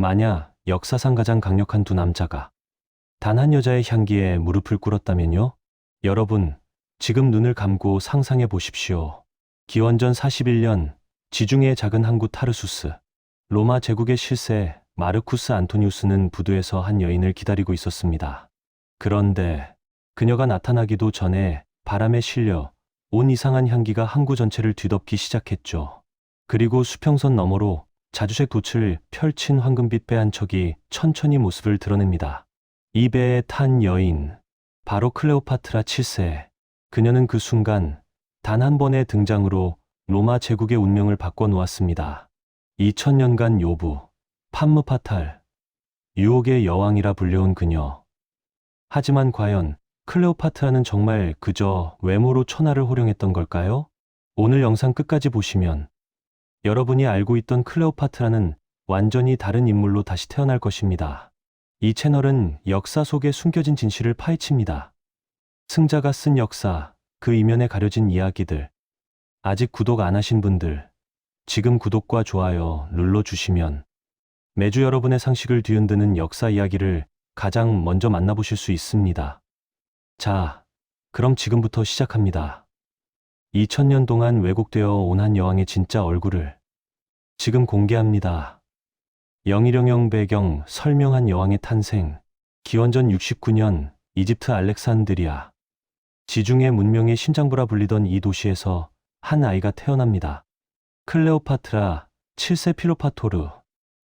만약 역사상 가장 강력한 두 남자가 단 한 여자의 향기에 무릎을 꿇었다면요? 여러분, 지금 눈을 감고 상상해 보십시오. 기원전 41년, 지중해의 작은 항구 타르수스, 로마 제국의 실세 마르쿠스 안토니우스는 부두에서 한 여인을 기다리고 있었습니다. 그런데 그녀가 나타나기도 전에 바람에 실려 온 이상한 향기가 항구 전체를 뒤덮기 시작했죠. 그리고 수평선 너머로 자주색 돛을 펼친 황금빛 배 한 척이 천천히 모습을 드러냅니다. 이 배에 탄 여인, 바로 클레오파트라 7세. 그녀는 그 순간 단 한 번의 등장으로 로마 제국의 운명을 바꿔놓았습니다. 2000년간 요부, 판무파탈, 유혹의 여왕이라 불려온 그녀. 하지만 과연 클레오파트라는 정말 그저 외모로 천하를 호령했던 걸까요? 오늘 영상 끝까지 보시면 여러분이 알고 있던 클레오파트라는 완전히 다른 인물로 다시 태어날 것입니다. 이 채널은 역사 속에 숨겨진 진실을 파헤칩니다. 승자가 쓴 역사, 그 이면에 가려진 이야기들. 아직 구독 안 하신 분들, 지금 구독과 좋아요 눌러주시면 매주 여러분의 상식을 뒤흔드는 역사 이야기를 가장 먼저 만나보실 수 있습니다. 자, 그럼 지금부터 시작합니다. 2000년 동안 왜곡되어 온 한 여왕의 진짜 얼굴을 지금 공개합니다. 영일영영 배경 설명한 여왕의 탄생. 기원전 69년 이집트 알렉산드리아. 지중해 문명의 심장부라 불리던 이 도시에서 한 아이가 태어납니다. 클레오파트라 7세 필로파토르.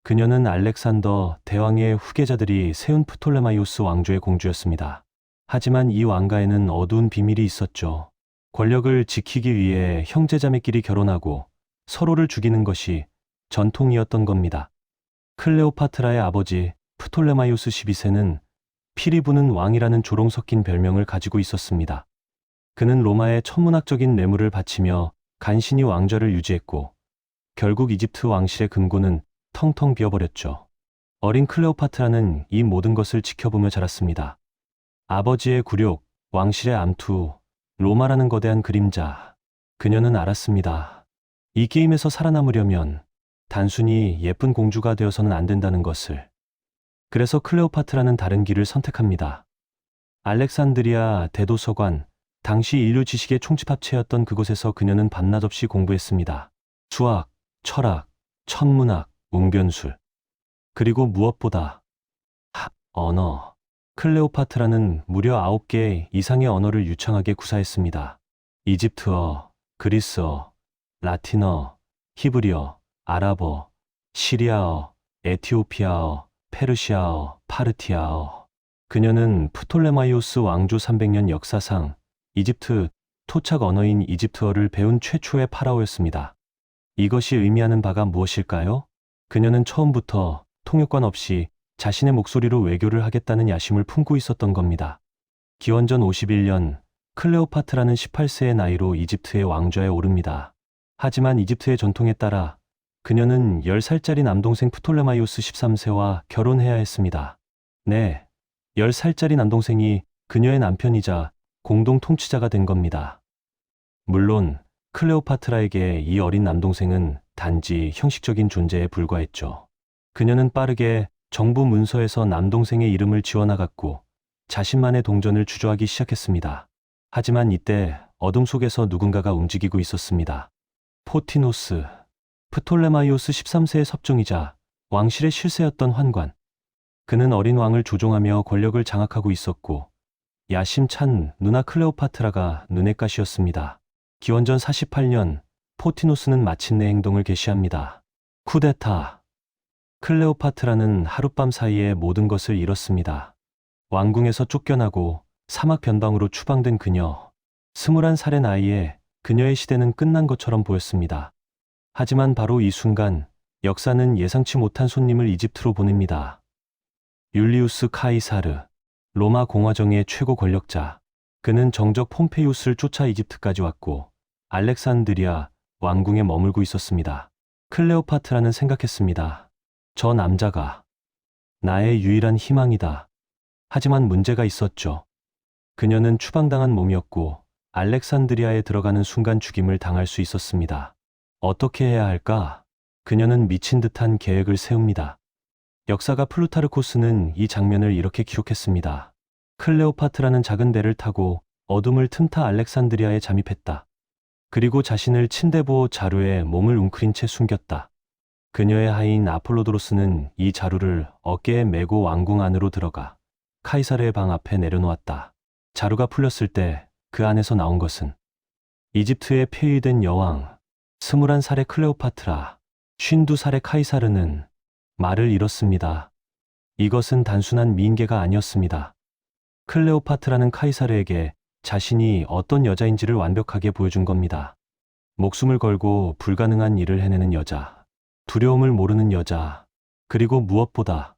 그녀는 알렉산더 대왕의 후계자들이 세운 프톨레마이오스 왕조의 공주였습니다. 하지만 이 왕가에는 어두운 비밀이 있었죠. 권력을 지키기 위해 형제자매끼리 결혼하고 서로를 죽이는 것이 전통이었던 겁니다. 클레오파트라의 아버지 프톨레마이오스 12세는 피리 부는 왕이라는 조롱 섞인 별명을 가지고 있었습니다. 그는 로마에 천문학적인 뇌물을 바치며 간신히 왕좌를 유지했고 결국 이집트 왕실의 금고는 텅텅 비어버렸죠. 어린 클레오파트라는 이 모든 것을 지켜보며 자랐습니다. 아버지의 굴욕, 왕실의 암투, 로마라는 거대한 그림자. 그녀는 알았습니다. 이 게임에서 살아남으려면 단순히 예쁜 공주가 되어서는 안 된다는 것을. 그래서 클레오파트라는 다른 길을 선택합니다. 알렉산드리아 대도서관, 당시 인류 지식의 총집합체였던 그곳에서 그녀는 밤낮 없이 공부했습니다. 수학, 철학, 천문학, 웅변술. 그리고 무엇보다 언어. 클레오파트라는 무려 9개 이상의 언어를 유창하게 구사했습니다. 이집트어, 그리스어, 라틴어, 히브리어, 아랍어, 시리아어, 에티오피아어, 페르시아어, 파르티아어. 그녀는 프톨레마이오스 왕조 300년 역사상 이집트 토착 언어인 이집트어를 배운 최초의 파라오였습니다. 이것이 의미하는 바가 무엇일까요? 그녀는 처음부터 통역관 없이 자신의 목소리로 외교를 하겠다는 야심을 품고 있었던 겁니다. 기원전 51년 클레오파트라는 18세의 나이로 이집트의 왕좌에 오릅니다. 하지만 이집트의 전통에 따라 그녀는 10살짜리 남동생 프톨레마이오스 13세와 결혼해야 했습니다. 네, 10살짜리 남동생이 그녀의 남편이자 공동 통치자가 된 겁니다. 물론 클레오파트라에게 이 어린 남동생은 단지 형식적인 존재에 불과했죠. 그녀는 빠르게 정부 문서에서 남동생의 이름을 지워나갔고 자신만의 동전을 주저하기 시작했습니다. 하지만 이때 어둠 속에서 누군가가 움직이고 있었습니다. 포티노스, 프톨레마이오스 13세의 섭종이자 왕실의 실세였던 환관. 그는 어린 왕을 조종하며 권력을 장악하고 있었고 야심찬 누나 클레오파트라가 눈엣 가시였습니다. 기원전 48년 포티노스는 마침내 행동을 개시합니다. 쿠데타. 클레오파트라는 하룻밤 사이에 모든 것을 잃었습니다. 왕궁에서 쫓겨나고 사막 변방으로 추방된 그녀. 21살의 나이에 그녀의 시대는 끝난 것처럼 보였습니다. 하지만 바로 이 순간 역사는 예상치 못한 손님을 이집트로 보냅니다. 율리우스 카이사르, 로마 공화정의 최고 권력자. 그는 정적 폼페이우스를 쫓아 이집트까지 왔고 알렉산드리아 왕궁에 머물고 있었습니다. 클레오파트라는 생각했습니다. 저 남자가 나의 유일한 희망이다. 하지만 문제가 있었죠. 그녀는 추방당한 몸이었고 알렉산드리아에 들어가는 순간 죽임을 당할 수 있었습니다. 어떻게 해야 할까? 그녀는 미친 듯한 계획을 세웁니다. 역사가 플루타르코스는 이 장면을 이렇게 기록했습니다. 클레오파트라는 작은 배를 타고 어둠을 틈타 알렉산드리아에 잠입했다. 그리고 자신을 침대보호 자루에 몸을 웅크린 채 숨겼다. 그녀의 하인 아폴로도로스는 이 자루를 어깨에 메고 왕궁 안으로 들어가 카이사르의 방 앞에 내려놓았다. 자루가 풀렸을 때 그 안에서 나온 것은 이집트의 폐위된 여왕, 21살의 클레오파트라, 52살의 카이사르는 말을 잃었습니다. 이것은 단순한 미인계가 아니었습니다. 클레오파트라는 카이사르에게 자신이 어떤 여자인지를 완벽하게 보여준 겁니다. 목숨을 걸고 불가능한 일을 해내는 여자, 두려움을 모르는 여자, 그리고 무엇보다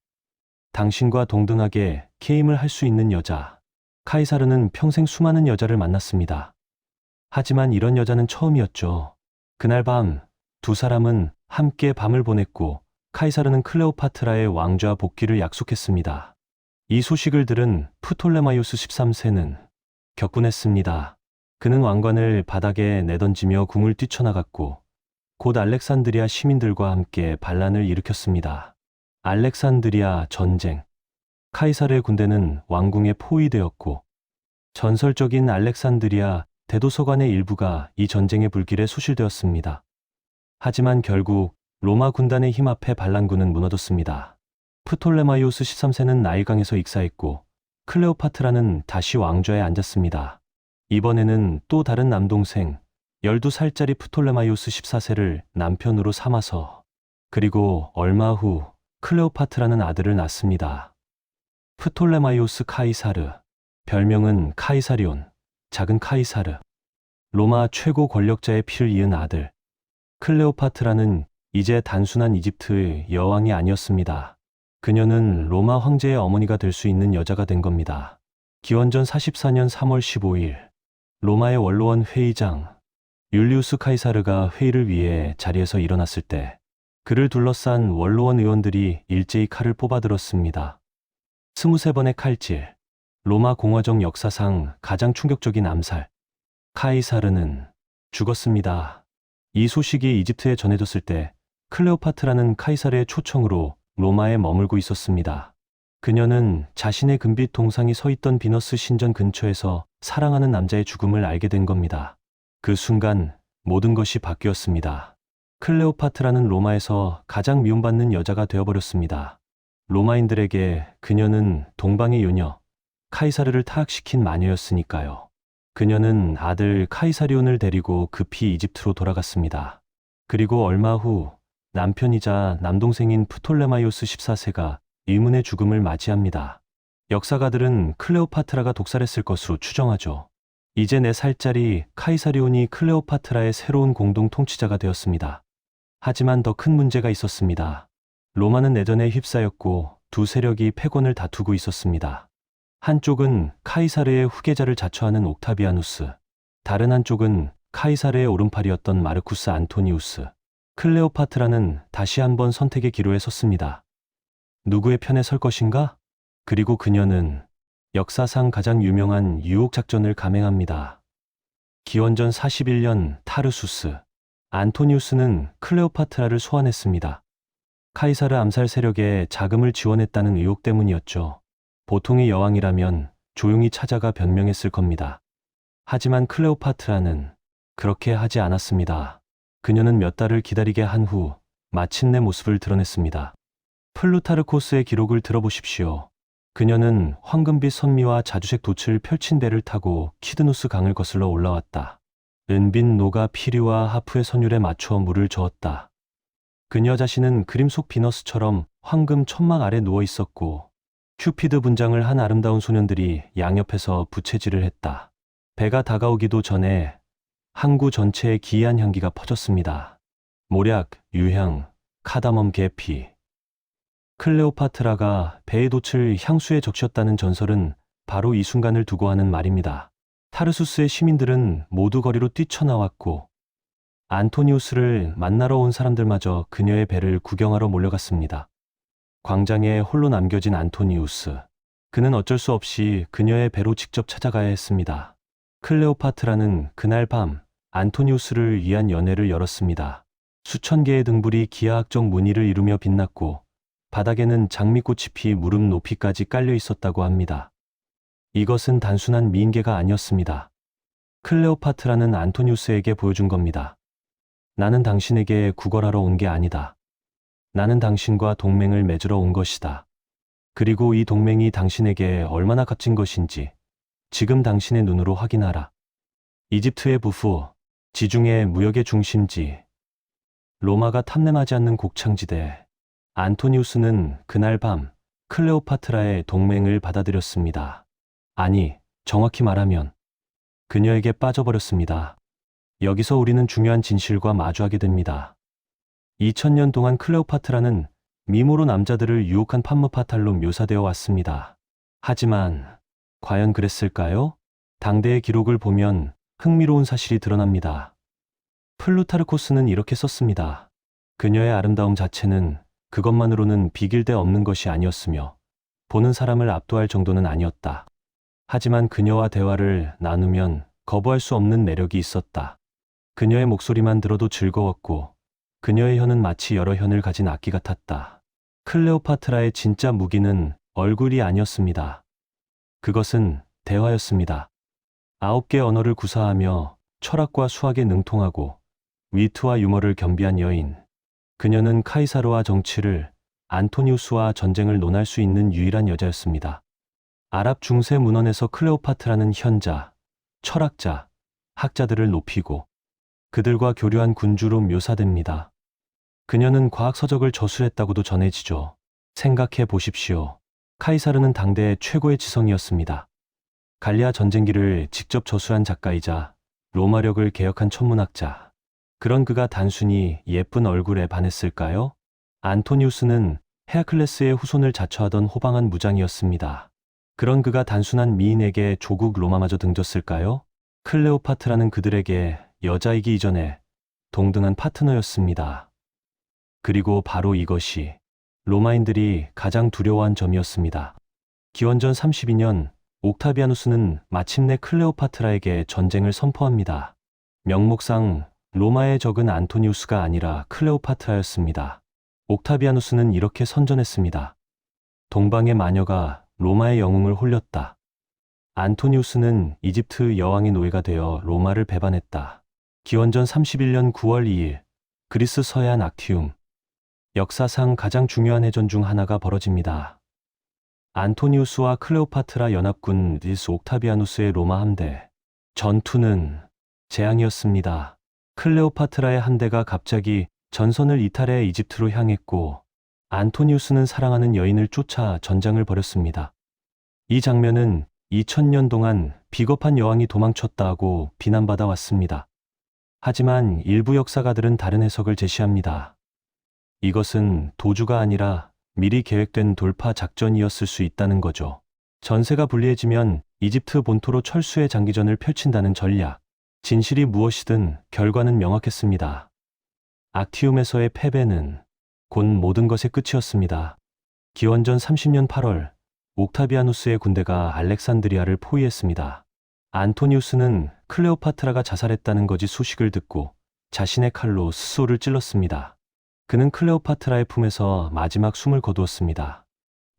당신과 동등하게 게임을 할 수 있는 여자. 카이사르는 평생 수많은 여자를 만났습니다. 하지만 이런 여자는 처음이었죠. 그날 밤 두 사람은 함께 밤을 보냈고 카이사르는 클레오파트라의 왕좌 복귀를 약속했습니다. 이 소식을 들은 프톨레마이오스 13세는 격분했습니다. 그는 왕관을 바닥에 내던지며 궁을 뛰쳐나갔고 곧 알렉산드리아 시민들과 함께 반란을 일으켰습니다. 알렉산드리아 전쟁. 카이사르의 군대는 왕궁에 포위되었고 전설적인 알렉산드리아 대도서관의 일부가 이 전쟁의 불길에 소실되었습니다. 하지만 결국 로마 군단의 힘 앞에 반란군은 무너졌습니다. 프톨레마이오스 13세는 나일강에서 익사했고 클레오파트라는 다시 왕좌에 앉았습니다. 이번에는 또 다른 남동생 12살짜리 프톨레마이오스 14세를 남편으로 삼아서 그리고 얼마 후 클레오파트라는 아들을 낳습니다. 프톨레마이오스 카이사르, 별명은 카이사리온, 작은 카이사르. 로마 최고 권력자의 피를 이은 아들. 클레오파트라는 이제 단순한 이집트의 여왕이 아니었습니다. 그녀는 로마 황제의 어머니가 될 수 있는 여자가 된 겁니다. 기원전 44년 3월 15일, 로마의 원로원 회의장, 율리우스 카이사르가 회의를 위해 자리에서 일어났을 때 그를 둘러싼 원로원 의원들이 일제히 칼을 뽑아들었습니다. 23번의 칼질, 로마 공화정 역사상 가장 충격적인 암살. 카이사르는 죽었습니다. 이 소식이 이집트에 전해졌을 때 클레오파트라는 카이사르의 초청으로 로마에 머물고 있었습니다. 그녀는 자신의 금빛 동상이 서 있던 비너스 신전 근처에서 사랑하는 남자의 죽음을 알게 된 겁니다. 그 순간 모든 것이 바뀌었습니다. 클레오파트라는 로마에서 가장 미움받는 여자가 되어버렸습니다. 로마인들에게 그녀는 동방의 요녀, 카이사르를 타락시킨 마녀였으니까요. 그녀는 아들 카이사리온을 데리고 급히 이집트로 돌아갔습니다. 그리고 얼마 후 남편이자 남동생인 프톨레마이오스 14세가 의문의 죽음을 맞이합니다. 역사가들은 클레오파트라가 독살했을 것으로 추정하죠. 이제 4살짜리 카이사리온이 클레오파트라의 새로운 공동 통치자가 되었습니다. 하지만 더 큰 문제가 있었습니다. 로마는 내전에 휩싸였고 두 세력이 패권을 다투고 있었습니다. 한쪽은 카이사르의 후계자를 자처하는 옥타비아누스, 다른 한쪽은 카이사르의 오른팔이었던 마르쿠스 안토니우스. 클레오파트라는 다시 한번 선택의 기로에 섰습니다. 누구의 편에 설 것인가? 그리고 그녀는 역사상 가장 유명한 유혹작전을 감행합니다. 기원전 41년 타르수스, 안토니우스는 클레오파트라를 소환했습니다. 카이사르 암살 세력에 자금을 지원했다는 의혹 때문이었죠. 보통의 여왕이라면 조용히 찾아가 변명했을 겁니다. 하지만 클레오파트라는 그렇게 하지 않았습니다. 그녀는 몇 달을 기다리게 한 후 마침내 모습을 드러냈습니다. 플루타르코스의 기록을 들어보십시오. 그녀는 황금빛 선미와 자주색 돛을 펼친 배를 타고 키드누스 강을 거슬러 올라왔다. 은빛 노가 피리와 하프의 선율에 맞춰 물을 저었다. 그녀 자신은 그림 속 비너스처럼 황금 천막 아래 누워 있었고 큐피드 분장을 한 아름다운 소년들이 양옆에서 부채질을 했다. 배가 다가오기도 전에 항구 전체에 기이한 향기가 퍼졌습니다. 모략, 유향, 카다멈 계피. 클레오파트라가 배의 돛을 향수에 적셨다는 전설은 바로 이 순간을 두고 하는 말입니다. 타르수스의 시민들은 모두 거리로 뛰쳐나왔고 안토니우스를 만나러 온 사람들마저 그녀의 배를 구경하러 몰려갔습니다. 광장에 홀로 남겨진 안토니우스. 그는 어쩔 수 없이 그녀의 배로 직접 찾아가야 했습니다. 클레오파트라는 그날 밤 안토니우스를 위한 연회를 열었습니다. 수천 개의 등불이 기하학적 무늬를 이루며 빛났고 바닥에는 장미꽃이 피 무릎 높이까지 깔려 있었다고 합니다. 이것은 단순한 미인계가 아니었습니다. 클레오파트라는 안토니우스에게 보여준 겁니다. 나는 당신에게 구걸하러 온 게 아니다. 나는 당신과 동맹을 맺으러 온 것이다. 그리고 이 동맹이 당신에게 얼마나 값진 것인지 지금 당신의 눈으로 확인하라. 이집트의 부후, 지중해 무역의 중심지, 로마가 탐내하지 않는 곡창지대. 안토니우스는 그날 밤 클레오파트라의 동맹을 받아들였습니다. 아니, 정확히 말하면 그녀에게 빠져버렸습니다. 여기서 우리는 중요한 진실과 마주하게 됩니다. 2000년 동안 클레오파트라는 미모로 남자들을 유혹한 판무파탈로 묘사되어 왔습니다. 하지만 과연 그랬을까요? 당대의 기록을 보면 흥미로운 사실이 드러납니다. 플루타르코스는 이렇게 썼습니다. 그녀의 아름다움 자체는 그것만으로는 비길 데 없는 것이 아니었으며 보는 사람을 압도할 정도는 아니었다. 하지만 그녀와 대화를 나누면 거부할 수 없는 매력이 있었다. 그녀의 목소리만 들어도 즐거웠고 그녀의 혀는 마치 여러 혀를 가진 악기 같았다. 클레오파트라의 진짜 무기는 얼굴이 아니었습니다. 그것은 대화였습니다. 9개 언어를 구사하며 철학과 수학에 능통하고 위트와 유머를 겸비한 여인. 그녀는 카이사르와 정치를, 안토니우스와 전쟁을 논할 수 있는 유일한 여자였습니다. 아랍 중세 문헌에서 클레오파트라는 현자, 철학자, 학자들을 높이고 그들과 교류한 군주로 묘사됩니다. 그녀는 과학서적을 저술했다고도 전해지죠. 생각해 보십시오. 카이사르는 당대의 최고의 지성이었습니다. 갈리아 전쟁기를 직접 저술한 작가이자 로마력을 개혁한 천문학자. 그런 그가 단순히 예쁜 얼굴에 반했을까요? 안토니우스는 헤라클레스의 후손을 자처하던 호방한 무장이었습니다. 그런 그가 단순한 미인에게 조국 로마마저 등졌을까요? 클레오파트라는 그들에게 여자이기 이전에 동등한 파트너였습니다. 그리고 바로 이것이 로마인들이 가장 두려워한 점이었습니다. 기원전 32년 옥타비아누스는 마침내 클레오파트라에게 전쟁을 선포합니다. 명목상 로마의 적은 안토니우스가 아니라 클레오파트라였습니다. 옥타비아누스는 이렇게 선전했습니다. 동방의 마녀가 로마의 영웅을 홀렸다. 안토니우스는 이집트 여왕의 노예가 되어 로마를 배반했다. 기원전 31년 9월 2일 그리스 서해안 악티움. 역사상 가장 중요한 해전 중 하나가 벌어집니다. 안토니우스와 클레오파트라 연합군 리스 옥타비아누스의 로마 함대. 전투는 재앙이었습니다. 클레오파트라의 함대가 갑자기 전선을 이탈해 이집트로 향했고 안토니우스는 사랑하는 여인을 쫓아 전장을 벌였습니다. 이 장면은 2000년 동안 비겁한 여왕이 도망쳤다고 비난받아 왔습니다. 하지만 일부 역사가들은 다른 해석을 제시합니다. 이것은 도주가 아니라 미리 계획된 돌파 작전이었을 수 있다는 거죠. 전세가 불리해지면 이집트 본토로 철수의 장기전을 펼친다는 전략. 진실이 무엇이든 결과는 명확했습니다. 악티움에서의 패배는 곧 모든 것의 끝이었습니다. 기원전 30년 8월 옥타비아누스의 군대가 알렉산드리아를 포위했습니다. 안토니우스는 클레오파트라가 자살했다는 거짓 소식을 듣고 자신의 칼로 스스로를 찔렀습니다. 그는 클레오파트라의 품에서 마지막 숨을 거두었습니다.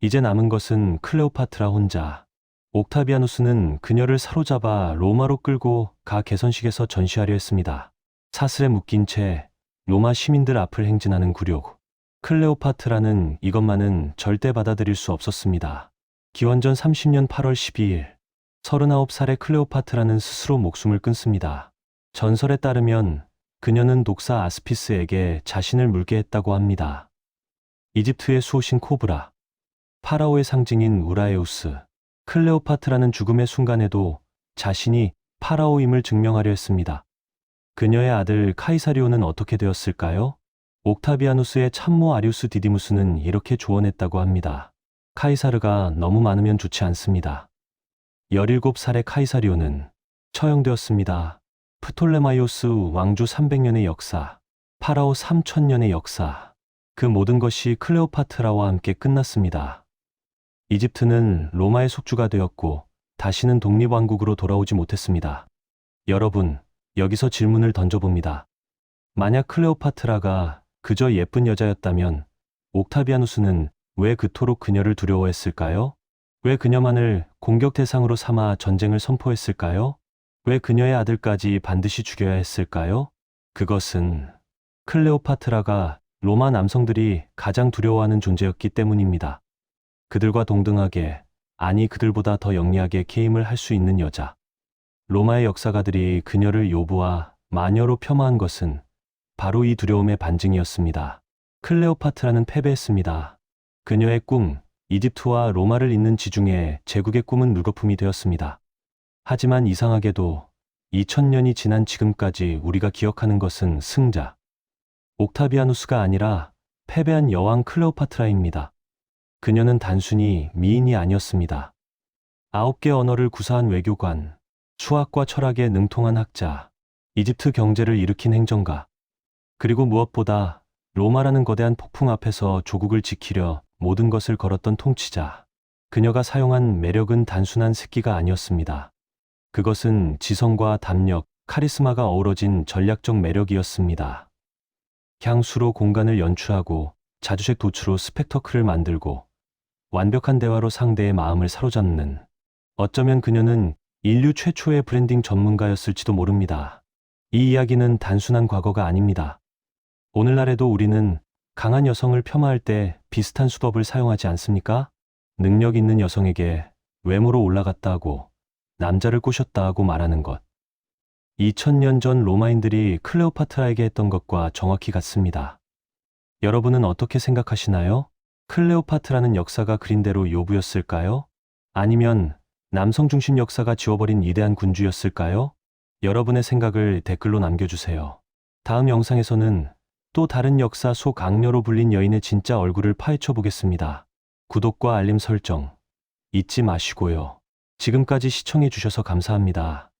이제 남은 것은 클레오파트라 혼자. 옥타비아누스는 그녀를 사로잡아 로마로 끌고 가 개선식에서 전시하려 했습니다. 사슬에 묶인 채 로마 시민들 앞을 행진하는 굴욕. 클레오파트라는 이것만은 절대 받아들일 수 없었습니다. 기원전 30년 8월 12일 39살의 클레오파트라는 스스로 목숨을 끊습니다. 전설에 따르면 그녀는 독사 아스피스에게 자신을 물게 했다고 합니다. 이집트의 수호신 코브라, 파라오의 상징인 우라에우스, 클레오파트라는 죽음의 순간에도 자신이 파라오임을 증명하려 했습니다. 그녀의 아들 카이사리오는 어떻게 되었을까요? 옥타비아누스의 참모 아리우스 디디무스는 이렇게 조언했다고 합니다. 카이사르가 너무 많으면 좋지 않습니다. 17살의 카이사리오는 처형되었습니다. 프톨레마이오스 왕조 300년의 역사, 파라오 3000년의 역사, 그 모든 것이 클레오파트라와 함께 끝났습니다. 이집트는 로마의 속주가 되었고 다시는 독립왕국으로 돌아오지 못했습니다. 여러분, 여기서 질문을 던져봅니다. 만약 클레오파트라가 그저 예쁜 여자였다면 옥타비아누스는 왜 그토록 그녀를 두려워했을까요? 왜 그녀만을 공격 대상으로 삼아 전쟁을 선포했을까요? 왜 그녀의 아들까지 반드시 죽여야 했을까요? 그것은 클레오파트라가 로마 남성들이 가장 두려워하는 존재였기 때문입니다. 그들과 동등하게, 아니 그들보다 더 영리하게 게임을 할 수 있는 여자. 로마의 역사가들이 그녀를 요부와 마녀로 폄하한 것은 바로 이 두려움의 반증이었습니다. 클레오파트라는 패배했습니다. 그녀의 꿈, 이집트와 로마를 잇는 지중해 제국의 꿈은 물거품이 되었습니다. 하지만 이상하게도 2000년이 지난 지금까지 우리가 기억하는 것은 승자, 옥타비아누스가 아니라 패배한 여왕 클레오파트라입니다. 그녀는 단순히 미인이 아니었습니다. 9개 언어를 구사한 외교관, 수학과 철학에 능통한 학자, 이집트 경제를 일으킨 행정가, 그리고 무엇보다 로마라는 거대한 폭풍 앞에서 조국을 지키려 모든 것을 걸었던 통치자. 그녀가 사용한 매력은 단순한 새끼가 아니었습니다. 그것은 지성과 담력, 카리스마가 어우러진 전략적 매력이었습니다. 향수로 공간을 연출하고 자주색 도추로 스펙터클을 만들고 완벽한 대화로 상대의 마음을 사로잡는, 어쩌면 그녀는 인류 최초의 브랜딩 전문가였을지도 모릅니다. 이 이야기는 단순한 과거가 아닙니다. 오늘날에도 우리는 강한 여성을 폄하할 때 비슷한 수법을 사용하지 않습니까? 능력 있는 여성에게 외모로 올라갔다 하고 남자를 꼬셨다 하고 말하는 것. 2000년 전 로마인들이 클레오파트라에게 했던 것과 정확히 같습니다. 여러분은 어떻게 생각하시나요? 클레오파트라는 역사가 그린 대로 요부였을까요? 아니면 남성 중심 역사가 지워버린 위대한 군주였을까요? 여러분의 생각을 댓글로 남겨주세요. 다음 영상에서는 또 다른 역사 속 악녀로 불린 여인의 진짜 얼굴을 파헤쳐 보겠습니다. 구독과 알림 설정 잊지 마시고요. 지금까지 시청해 주셔서 감사합니다.